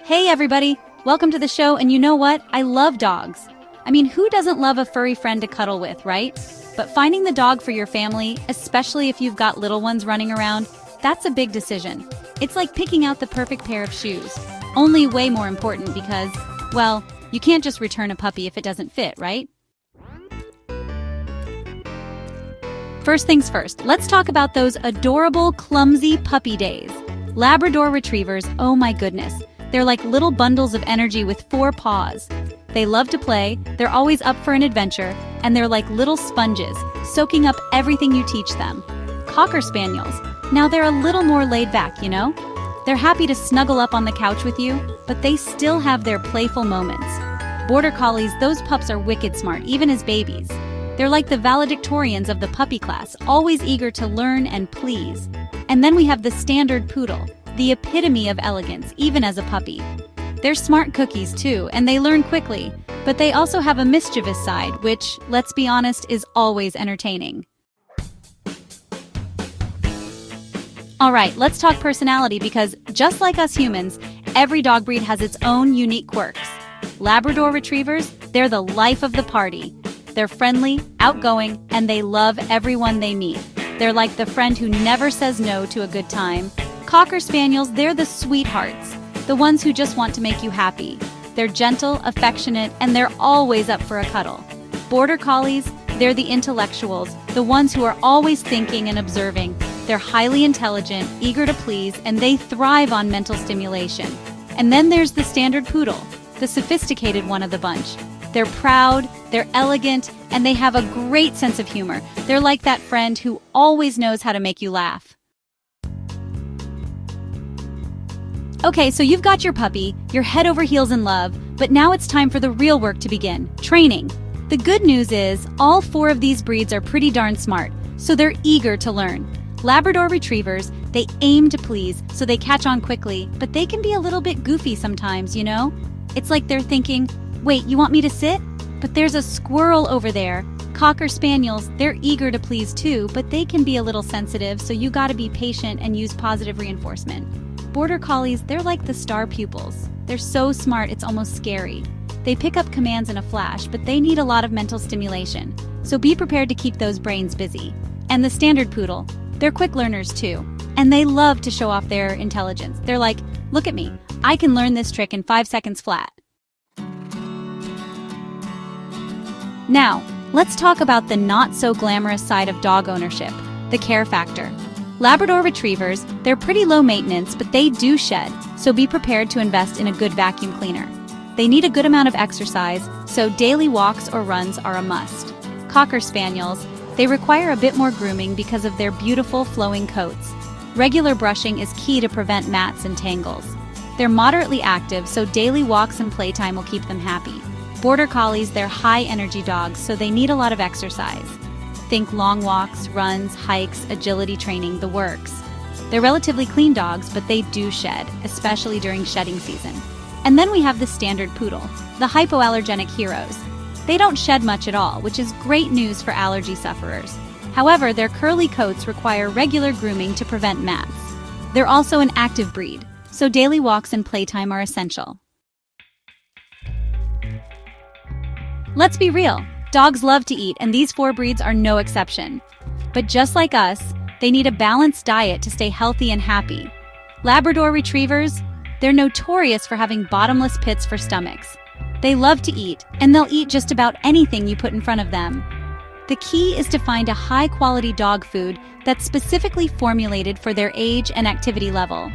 Hey everybody, welcome to the show, and you know what? I love dogs. I mean, who doesn't love a furry friend to cuddle with, right? But finding the dog for your family, especially if you've got little ones running around, that's a big decision. It's like picking out the perfect pair of shoes. Only way more important because, well, you can't just return a puppy if it doesn't fit, right? First things first, let's talk about those adorable, clumsy puppy days. Labrador retrievers, oh my goodness. They're like little bundles of energy with 4 paws. They love to play, they're always up for an adventure, and they're like little sponges, soaking up everything you teach them. Cocker Spaniels. Now they're a little more laid back, you know? They're happy to snuggle up on the couch with you, but they still have their playful moments. Border Collies, those pups are wicked smart, even as babies. They're like the valedictorians of the puppy class, always eager to learn and please. And then we have the standard poodle, the epitome of elegance, even as a puppy. They're smart cookies too, and they learn quickly, but they also have a mischievous side, which, let's be honest, is always entertaining. Alright, let's talk personality because, just like us humans, every dog breed has its own unique quirks. Labrador retrievers, they're the life of the party. They're friendly, outgoing, and they love everyone they meet. They're like the friend who never says no to a good time. Cocker Spaniels, they're the sweethearts, the ones who just want to make you happy. They're gentle, affectionate, and they're always up for a cuddle. Border Collies, they're the intellectuals, the ones who are always thinking and observing. They're highly intelligent, eager to please, and they thrive on mental stimulation. And then there's the standard poodle, the sophisticated one of the bunch. They're proud, they're elegant, and they have a great sense of humor. They're like that friend who always knows how to make you laugh. Okay, so you've got your puppy, you're head over heels in love, but now it's time for the real work to begin, training. The good news is, all 4 of these breeds are pretty darn smart, so they're eager to learn. Labrador retrievers, they aim to please, so they catch on quickly, but they can be a little bit goofy sometimes, you know? It's like they're thinking, wait, you want me to sit? But there's a squirrel over there. Cocker Spaniels, they're eager to please too, but they can be a little sensitive, so you gotta be patient and use positive reinforcement. Border Collies, they're like the star pupils. They're so smart, it's almost scary. They pick up commands in a flash, but they need a lot of mental stimulation. So be prepared to keep those brains busy. And the standard poodle, they're quick learners too. And they love to show off their intelligence. They're like, look at me, I can learn this trick in 5 seconds flat. Now, let's talk about the not-so-glamorous side of dog ownership, the care factor. Labrador retrievers, they're pretty low maintenance, but they do shed, so be prepared to invest in a good vacuum cleaner. They need a good amount of exercise, so daily walks or runs are a must. Cocker Spaniels, they require a bit more grooming because of their beautiful flowing coats. Regular brushing is key to prevent mats and tangles. They're moderately active, so daily walks and playtime will keep them happy. Border Collies, they're high-energy dogs, so they need a lot of exercise. Think long walks, runs, hikes, agility training, the works. They're relatively clean dogs, but they do shed, especially during shedding season. And then we have the standard poodle, the hypoallergenic heroes. They don't shed much at all, which is great news for allergy sufferers. However, their curly coats require regular grooming to prevent mats. They're also an active breed, so daily walks and playtime are essential. Let's be real. Dogs love to eat, and these 4 breeds are no exception. But just like us, they need a balanced diet to stay healthy and happy. Labrador retrievers, they're notorious for having bottomless pits for stomachs. They love to eat, and they'll eat just about anything you put in front of them. The key is to find a high-quality dog food that's specifically formulated for their age and activity level.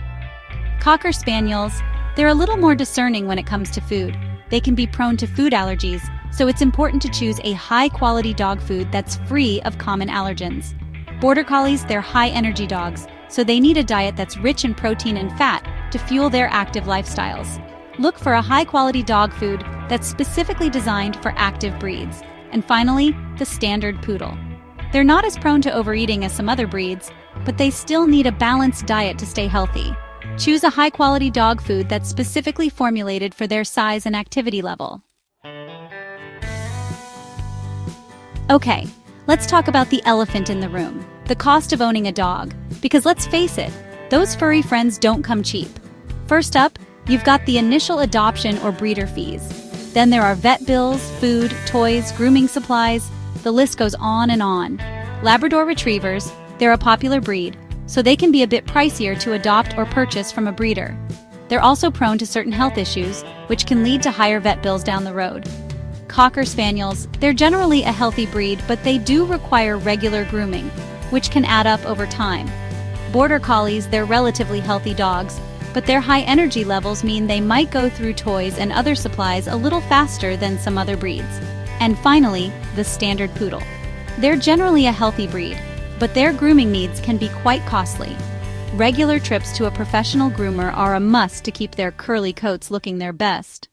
Cocker Spaniels, they're a little more discerning when it comes to food. They can be prone to food allergies, so it's important to choose a high-quality dog food that's free of common allergens. Border Collies, they're high-energy dogs, so they need a diet that's rich in protein and fat to fuel their active lifestyles. Look for a high-quality dog food that's specifically designed for active breeds. And finally, the standard poodle. They're not as prone to overeating as some other breeds, but they still need a balanced diet to stay healthy. Choose a high-quality dog food that's specifically formulated for their size and activity level. Okay, let's talk about the elephant in the room, the cost of owning a dog. Because let's face it, those furry friends don't come cheap. First up, you've got the initial adoption or breeder fees. Then there are vet bills, food, toys, grooming supplies. The list goes on and on. Labrador Retrievers, they're a popular breed, so they can be a bit pricier to adopt or purchase from a breeder. They're also prone to certain health issues, which can lead to higher vet bills down the road. Cocker Spaniels, they're generally a healthy breed, but they do require regular grooming, which can add up over time. Border Collies, they're relatively healthy dogs, but their high energy levels mean they might go through toys and other supplies a little faster than some other breeds. And finally, the Standard Poodle. They're generally a healthy breed, but their grooming needs can be quite costly. Regular trips to a professional groomer are a must to keep their curly coats looking their best.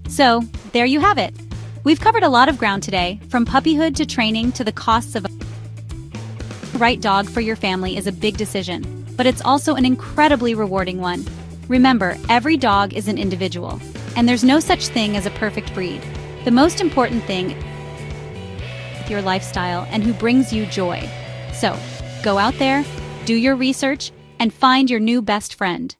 So, there you have it. We've covered a lot of ground today, from puppyhood to training to the costs of the right dog for your family is a big decision, but it's also an incredibly rewarding one. Remember, every dog is an individual, and there's no such thing as a perfect breed. The most important thing is your lifestyle and who brings you joy. So, go out there, do your research, and find your new best friend.